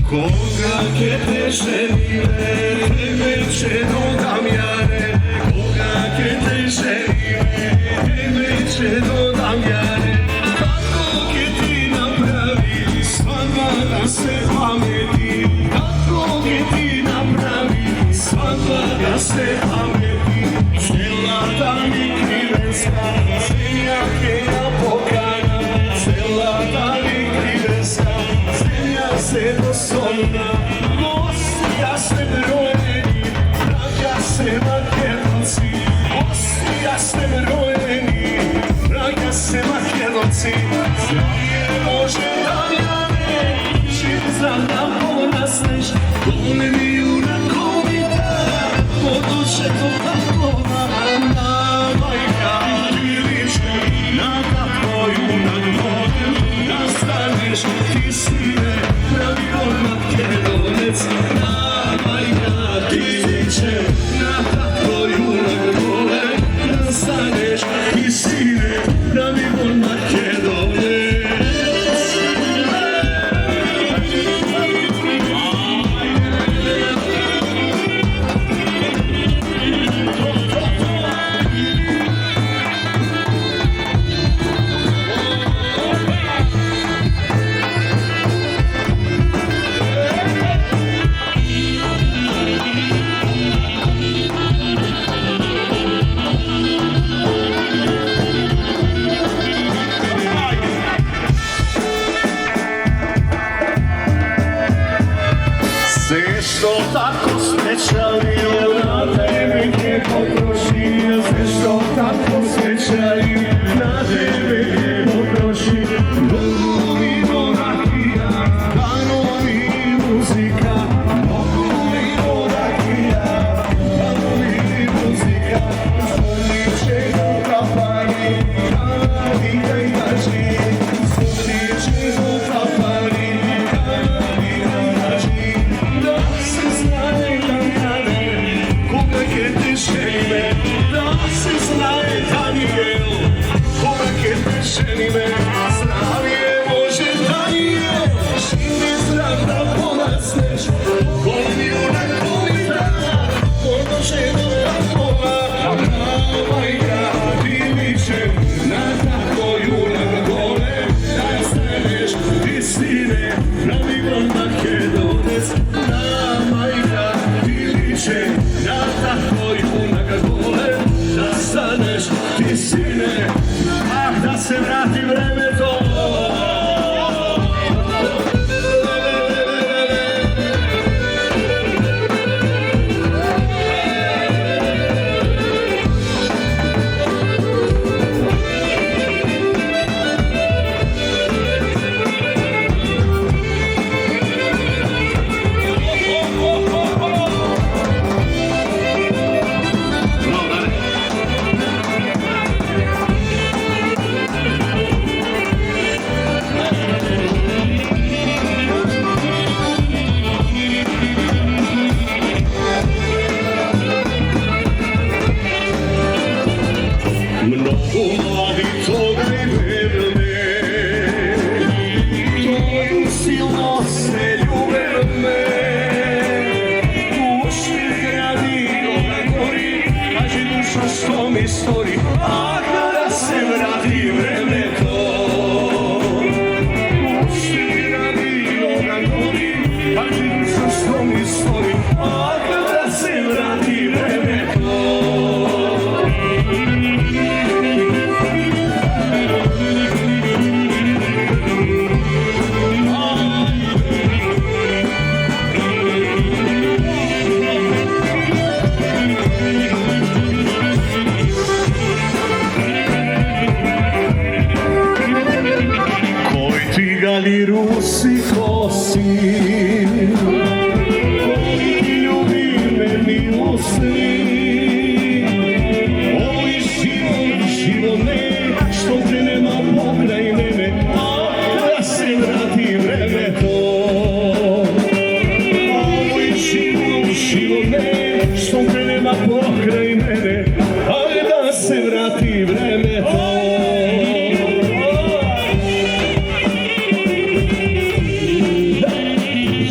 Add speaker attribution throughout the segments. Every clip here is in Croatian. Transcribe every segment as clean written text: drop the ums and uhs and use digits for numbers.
Speaker 1: Koga che te scegliere, invece non cambiare. Koga che te scegliere, invece non cambiare. Tako che ti napravi, svadba da se pameti. Tako che ti napravi, svadba da se pameti. Celata mi krivenska, zemlja che ja pokana. Celata mi krivenska, zemlja se doslovna. Mosti jasne rojeni, braća se Makedonci. Mosti jasne rojeni, braća se Makedonci. Zdravije Bože Damjane, živ zdrav nam ponasneš. Golemi junakovita, poduše to tako na majka. Priliče na tvoju nadvodu, nastaneš ti sine, pravi on Makedonec. Na majka priliče na tvoju nadvodu, nastaneš ti sine, pravi on Makedonec. Sve što tako svečario na tebe je potrošio. Sve što tako svečario na tebe je potrošio. Moguli monarhija, panovi muzika. Moguli monarhija, panovi muzika. Zvoniče do kapari, kanali kaj kaži. Zvoniče do kapari, kanali kaj kaži. Da se znaje Damjane, koga che te scegliere. Da se znaje Daniel, koga che te scegliere. Zdravije Bože Daniel, živi zdrav da ponasneš. Golemi junakovita, poduše do takova. Na majka priliče na tako junak gole. Nastaneš ti sine, pravi on Makedonec. Na majka priliče na tako junak gole. Nastaneš ti sine, ah da se vrati vreme to. Mnogo mladih toga i verne, tvoju silno se ljube me. Pušti gradi na gori, kaži duša što mi stori, a kada se vrati vreme to. Pušti gradi na gori, kaži duša što mi stori, a kada se vrati vreme to. Gali Rusi kosi, koji ti ljubimeni usni. Ovaj život ne, što te nema pokraj mene, a da se vrati vreme to. Ovaj život ne, što te nema pokraj mene, a da se vrati vreme to.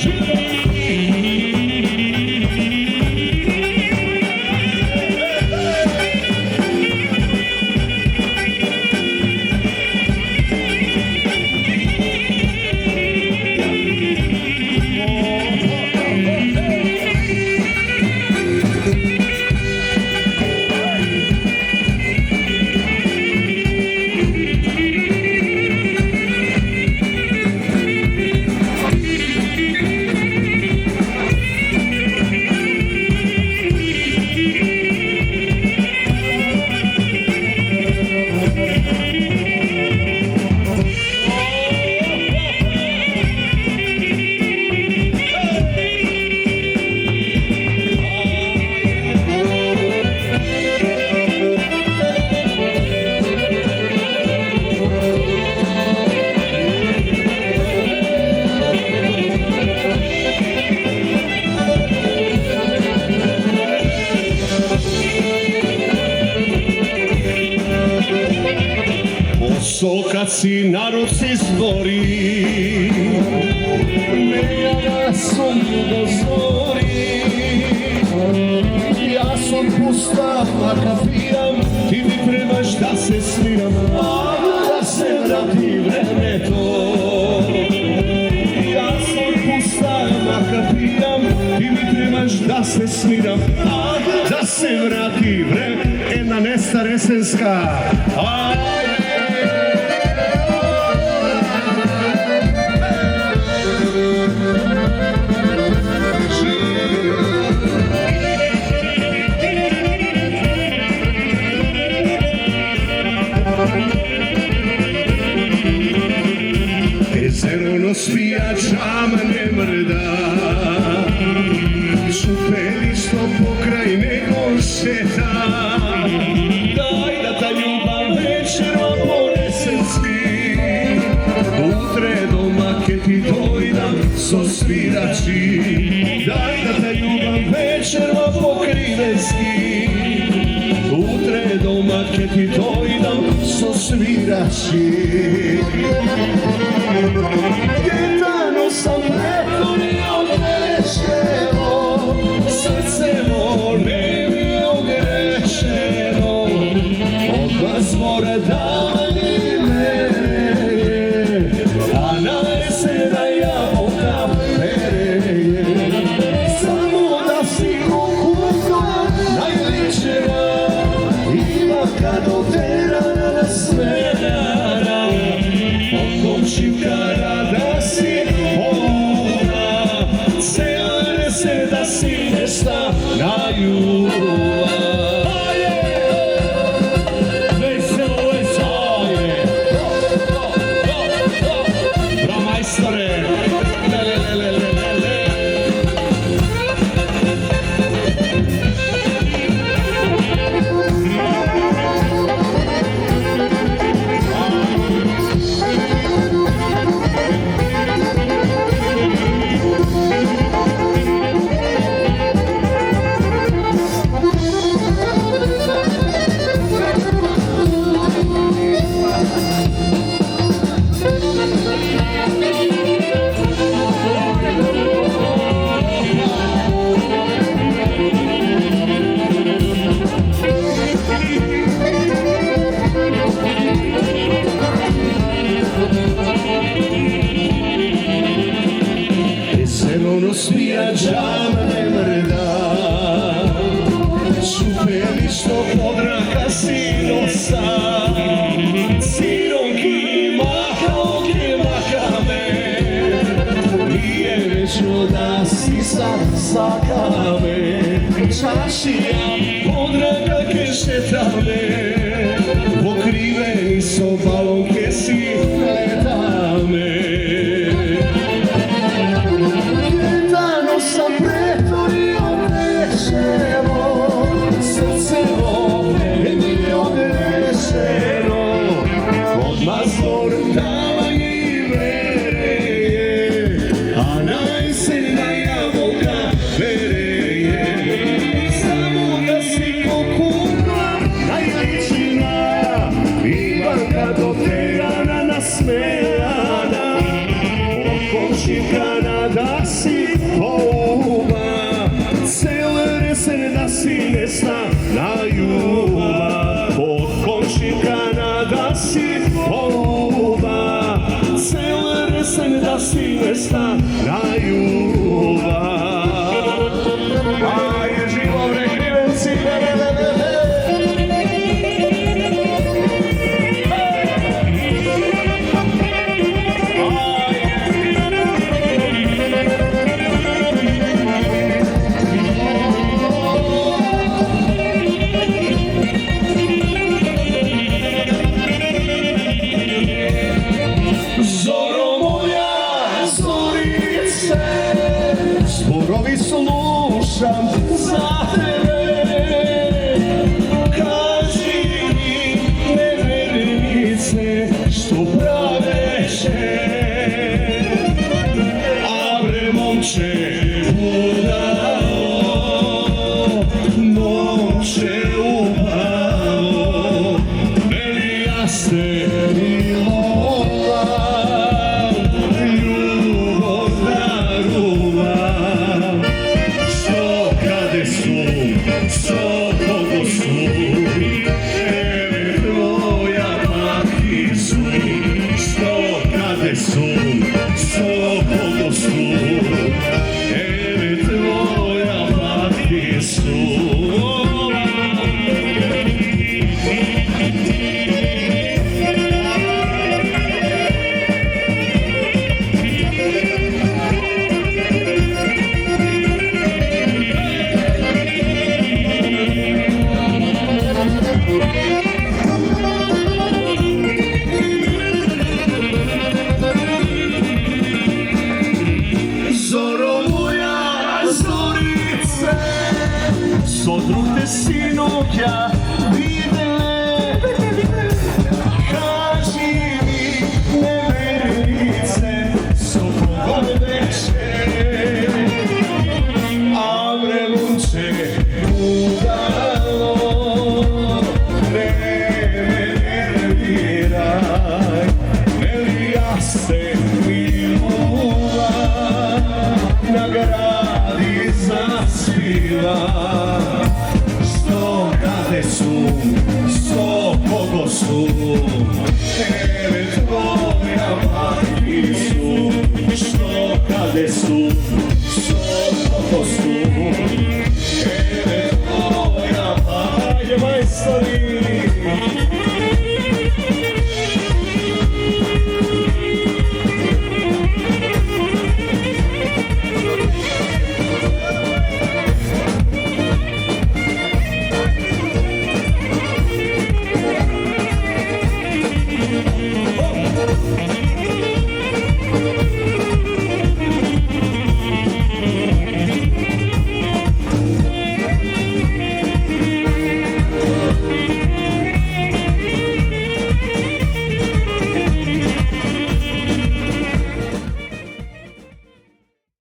Speaker 1: Živo! si narod se zbori, ne ja sam do zori. Ja sam pusta, a kad pijam, ti mi trebaš da se smiram, a da se vrati vreme to. Ja sam pusta, a kad pijam, ti mi trebaš da se smiram, a da se vrati vreme. Jedna Nesta Resenska. Jezero spija, čama ne mrda, šupe listo pokraj nego šeta. Daj da ta ljubav večera ponesenski, utre doma ke ti dojda so svirači. Daj da ta ljubav večera pokrivenski, utre doma ke ti dojda so svirači. Gitano sam pretvorio grešeno, srce more mi je ogrešeno, od vas mora davanje mere, a najse da ja oka pereje. Samo da si ukupno najličeva, ima kad oterana na smenara, od komšikara da si pola, cele se da si nesta na ljubav. Veselo je zaje, bra majstore, ono spija, džama ne mrda, šupe listo podraka sinosa, sironki maha me, nije večno da si saka me, čašija podraka ke šetame, pokriveni so balonke si letame. Sam pretvorio grešeno, srce vode mi je ogrešeno, odmah zbor davanje i vereje, a najsena jabuka vereje. Samo da si pokupna najličina, Ivanka doterana nasmejana, od komšikana da si pouba, cele resen da si nesta na ljubav. Od komšikana da si pouba, cele resen da si nesta na ljubav. Aj, živo bre krivenci, zborovi slušam za tebe, kaži mi nevernice što praveše, a bre momče udao, momče upao, veli ja ste bilo. occhia videle, kaži mi neverice su pogodeće, a vremunče udalo, ne me nerviraj, veli ja se milula, na gradi zaspiva. Sto kade su, sto kogo su, tebe tvoja majki su, što kade su,